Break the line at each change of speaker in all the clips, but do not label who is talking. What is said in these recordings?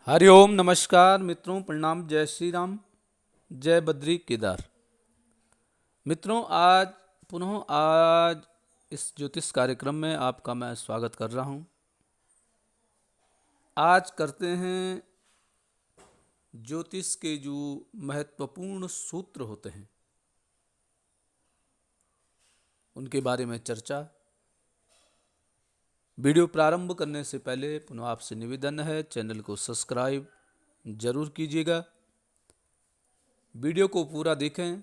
हरिओम नमस्कार मित्रों, प्रणाम, जय श्री राम, जय बद्री केदार। मित्रों, आज इस ज्योतिष कार्यक्रम में आपका मैं स्वागत कर रहा हूं। आज करते हैं ज्योतिष के जो महत्वपूर्ण सूत्र होते हैं उनके बारे में चर्चा। वीडियो प्रारंभ करने से पहले पुनः आपसे निवेदन है, चैनल को सब्सक्राइब जरूर कीजिएगा। वीडियो को पूरा देखें,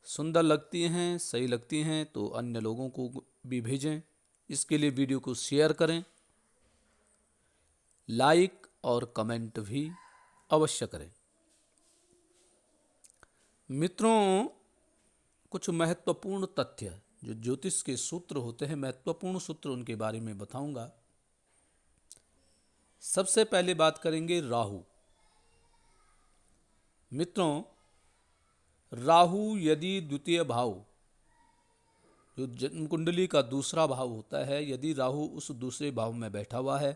सुंदर लगती हैं, सही लगती हैं तो अन्य लोगों को भी भेजें। इसके लिए वीडियो को शेयर करें, लाइक और कमेंट भी अवश्य करें। मित्रों, कुछ महत्वपूर्ण तथ्य जो ज्योतिष के सूत्र होते हैं, महत्वपूर्ण सूत्र, उनके बारे में बताऊंगा। सबसे पहले बात करेंगे राहु। मित्रों, राहु यदि द्वितीय भाव, जो जन्म कुंडली का दूसरा भाव होता है, यदि राहु उस दूसरे भाव में बैठा हुआ है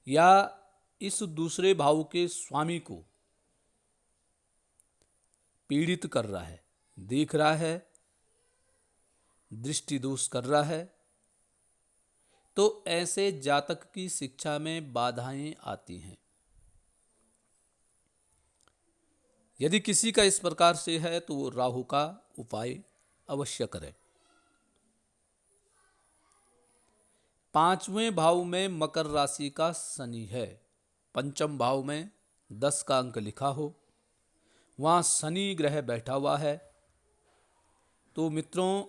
या इस दूसरे भाव के स्वामी को पीड़ित कर रहा है, देख रहा है, दृष्टि दोष कर रहा है, तो ऐसे जातक की शिक्षा में बाधाएं आती हैं। यदि किसी का इस प्रकार से है तो वो राहु का उपाय अवश्य करें। पांचवें भाव में मकर राशि का शनि है, पंचम भाव में 10 का अंक लिखा हो, वहां शनि ग्रह बैठा हुआ है, तो मित्रों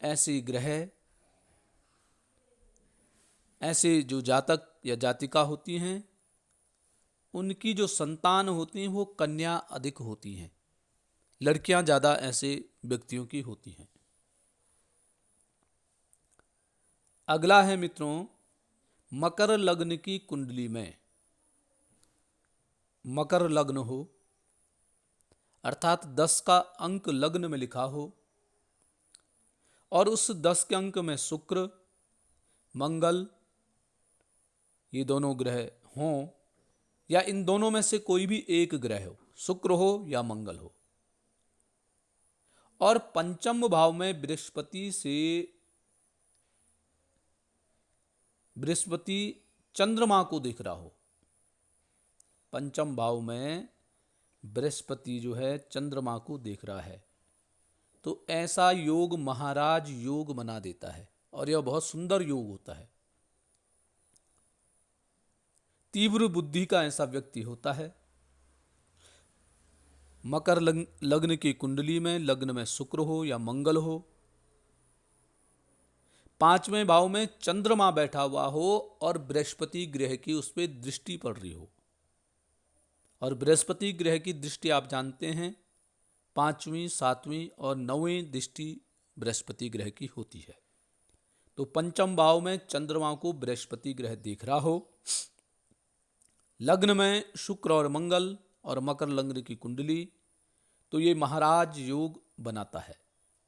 ऐसे ग्रह, ऐसे जो जातक या जातिका होती हैं, उनकी जो संतान होती हैं वो कन्या अधिक होती हैं, लड़कियां ज़्यादा ऐसे व्यक्तियों की होती हैं। अगला है मित्रों, मकर लग्न की कुंडली में मकर लग्न हो, अर्थात 10 का अंक लग्न में लिखा हो और उस 10 के अंक में शुक्र, मंगल, ये दोनों ग्रह हों या इन दोनों में से कोई भी एक ग्रह हो, शुक्र हो या मंगल हो, और पंचम भाव में बृहस्पति चंद्रमा को देख रहा हो, पंचम भाव में बृहस्पति जो है चंद्रमा को देख रहा है, तो ऐसा योग महाराज योग बना देता है और यह बहुत सुंदर योग होता है। तीव्र बुद्धि का ऐसा व्यक्ति होता है। मकर लग्न की कुंडली में लग्न में शुक्र हो या मंगल हो, पांचवें भाव में चंद्रमा बैठा हुआ हो और बृहस्पति ग्रह की उस पर दृष्टि पड़ रही हो, और बृहस्पति ग्रह की दृष्टि आप जानते हैं 5वीं, 7वीं और 9वीं दृष्टि बृहस्पति ग्रह की होती है। तो पंचम भाव में चंद्रमा को बृहस्पति ग्रह देख रहा हो, लग्न में शुक्र और मंगल और मकर लग्न की कुंडली, तो ये महाराज योग बनाता है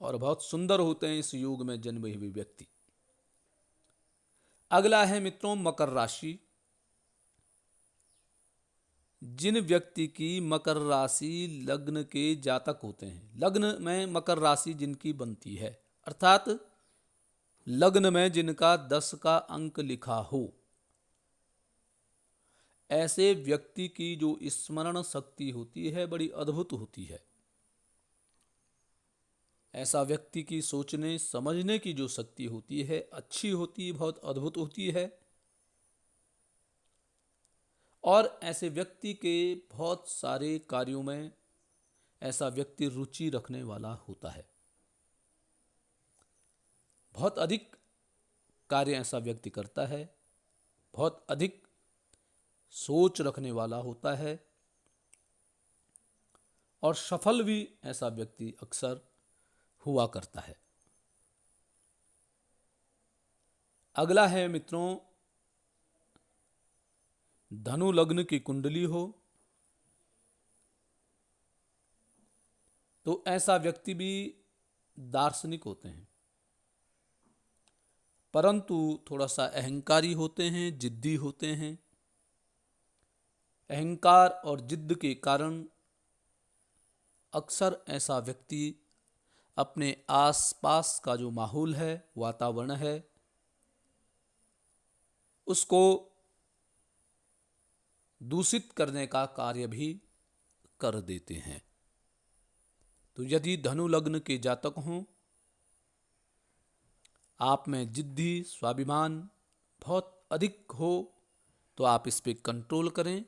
और बहुत सुंदर होते हैं इस योग में जन्मे हुए व्यक्ति। अगला है मित्रों मकर राशि। जिन व्यक्ति की मकर राशि लग्न के जातक होते हैं, लग्न में मकर राशि जिनकी बनती है, अर्थात लग्न में जिनका 10 का अंक लिखा हो, ऐसे व्यक्ति की जो स्मरण शक्ति होती है बड़ी अद्भुत होती है। ऐसा व्यक्ति की सोचने समझने की जो शक्ति होती है अच्छी होती है, बहुत अद्भुत होती है, और ऐसे व्यक्ति के बहुत सारे कार्यों में ऐसा व्यक्ति रुचि रखने वाला होता है। बहुत अधिक कार्य ऐसा व्यक्ति करता है, बहुत अधिक सोच रखने वाला होता है, और सफल भी ऐसा व्यक्ति अक्सर हुआ करता है। अगला है मित्रों धनु लग्न की कुंडली हो, तो ऐसा व्यक्ति भी दार्शनिक होते हैं, परंतु थोड़ा सा अहंकारी होते हैं, जिद्दी होते हैं। अहंकार और जिद्द के कारण अक्सर ऐसा व्यक्ति अपने आसपास का जो माहौल है, वातावरण है, उसको दूषित करने का कार्य भी कर देते हैं। तो यदि धनु लग्न के जातक हों, आप में जिद्दी, स्वाभिमान बहुत अधिक हो, तो आप इस पे कंट्रोल करें।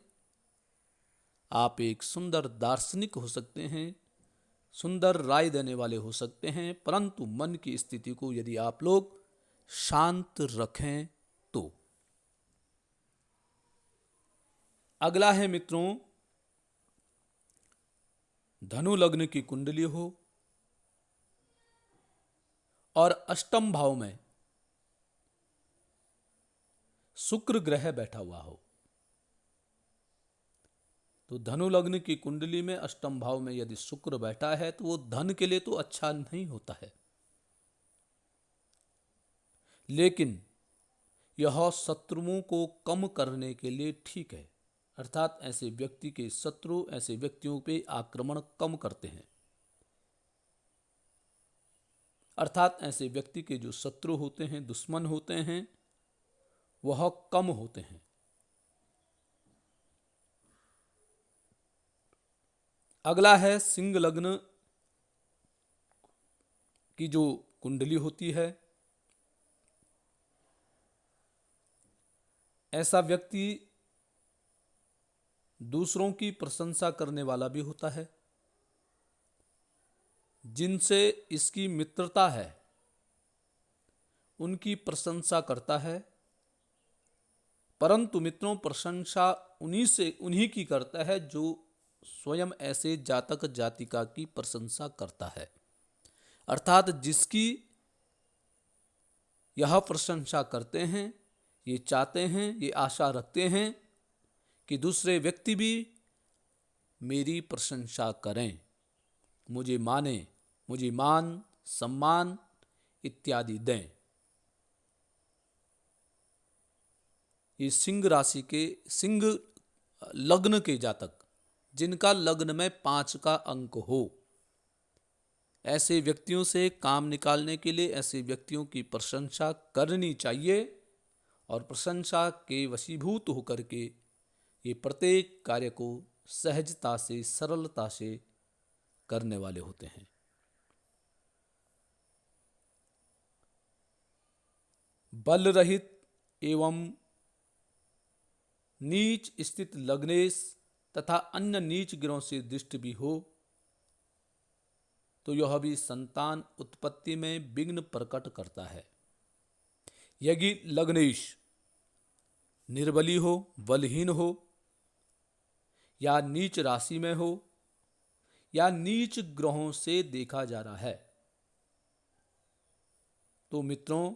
आप एक सुंदर दार्शनिक हो सकते हैं, सुंदर राय देने वाले हो सकते हैं, परंतु मन की स्थिति को यदि आप लोग शांत रखें तो। अगला है मित्रों, धनु लग्न की कुंडली हो और अष्टम भाव में शुक्र ग्रह बैठा हुआ हो। तो धनु लग्न की कुंडली में अष्टम भाव में यदि शुक्र बैठा है तो वो धन के लिए तो अच्छा नहीं होता है, लेकिन यह शत्रुओं को कम करने के लिए ठीक है। अर्थात ऐसे व्यक्ति के शत्रु ऐसे व्यक्तियों पे आक्रमण कम करते हैं। अर्थात ऐसे व्यक्ति के जो शत्रु होते हैं, दुश्मन होते हैं, वह कम होते हैं। अगला है सिंह लग्न की जो कुंडली होती है। ऐसा व्यक्ति दूसरों की प्रशंसा करने वाला भी होता है। जिनसे इसकी मित्रता है उनकी प्रशंसा करता है, परंतु मित्रों प्रशंसा उन्हीं की करता है जो स्वयं ऐसे जातक जातिका की प्रशंसा करता है। अर्थात जिसकी यह प्रशंसा करते हैं, ये चाहते हैं, ये आशा रखते हैं कि दूसरे व्यक्ति भी मेरी प्रशंसा करें, मुझे माने, मुझे मान सम्मान इत्यादि दें। ये सिंह राशि के, सिंह लग्न के जातक जिनका लग्न में 5 का अंक हो, ऐसे व्यक्तियों से काम निकालने के लिए ऐसे व्यक्तियों की प्रशंसा करनी चाहिए और प्रशंसा के वशीभूत होकर के ये प्रत्येक कार्य को सहजता से, सरलता से करने वाले होते हैं। बल रहित एवं नीच स्थित लग्नेश तथा अन्य नीच ग्रहों से दृष्टि भी हो तो यह भी संतान उत्पत्ति में विघ्न प्रकट करता है। यदि लग्नेश निर्बली हो, बलहीन हो, या नीच राशि में हो, या नीच ग्रहों से देखा जा रहा है, तो मित्रों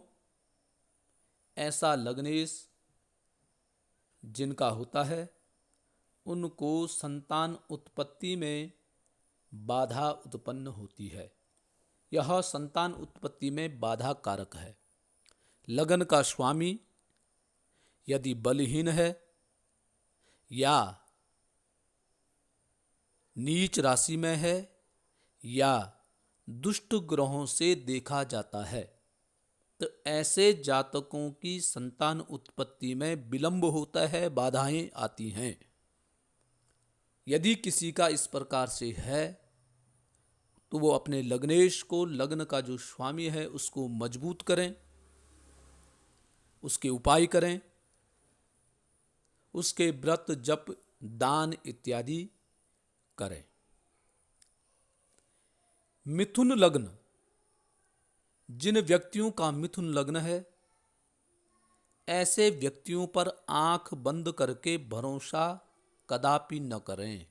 ऐसा लग्नेश जिनका होता है उनको संतान उत्पत्ति में बाधा उत्पन्न होती है। यह संतान उत्पत्ति में बाधा कारक है। लगन का स्वामी यदि बलहीन है या नीच राशि में है या दुष्ट ग्रहों से देखा जाता है, तो ऐसे जातकों की संतान उत्पत्ति में विलंब होता है, बाधाएं आती हैं। यदि किसी का इस प्रकार से है तो वो अपने लग्नेश को, लग्न का जो स्वामी है उसको मजबूत करें, उसके उपाय करें, उसके व्रत जप दान इत्यादि करें। मिथुन लग्न, जिन व्यक्तियों का मिथुन लग्न है ऐसे व्यक्तियों पर आंख बंद करके भरोसा कदापि न करें।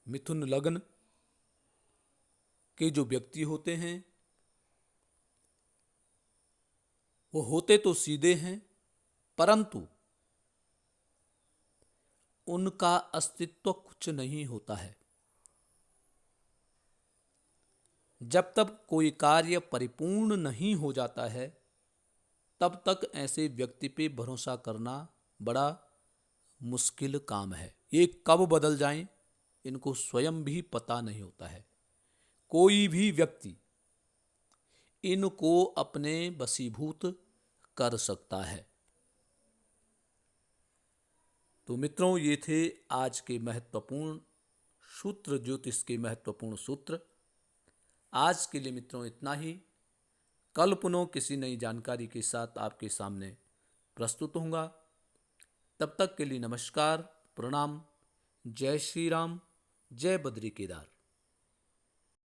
मिथुन लग्न के जो व्यक्ति होते हैं वो होते तो सीधे हैं, परंतु उनका अस्तित्व कुछ नहीं होता है। जब तक कोई कार्य परिपूर्ण नहीं हो जाता है तब तक ऐसे व्यक्ति पे भरोसा करना बड़ा मुश्किल काम है। ये कब बदल जाएं इनको स्वयं भी पता नहीं होता है। कोई भी व्यक्ति इनको अपने वशीभूत कर सकता है। तो मित्रों, ये थे आज के महत्वपूर्ण सूत्र, ज्योतिष के महत्वपूर्ण सूत्र। आज के लिए मित्रों इतना ही। कल पुनः किसी नई जानकारी के साथ आपके सामने प्रस्तुत होऊंगा। तब तक के लिए नमस्कार, प्रणाम, जय श्री राम, जय बद्री केदार।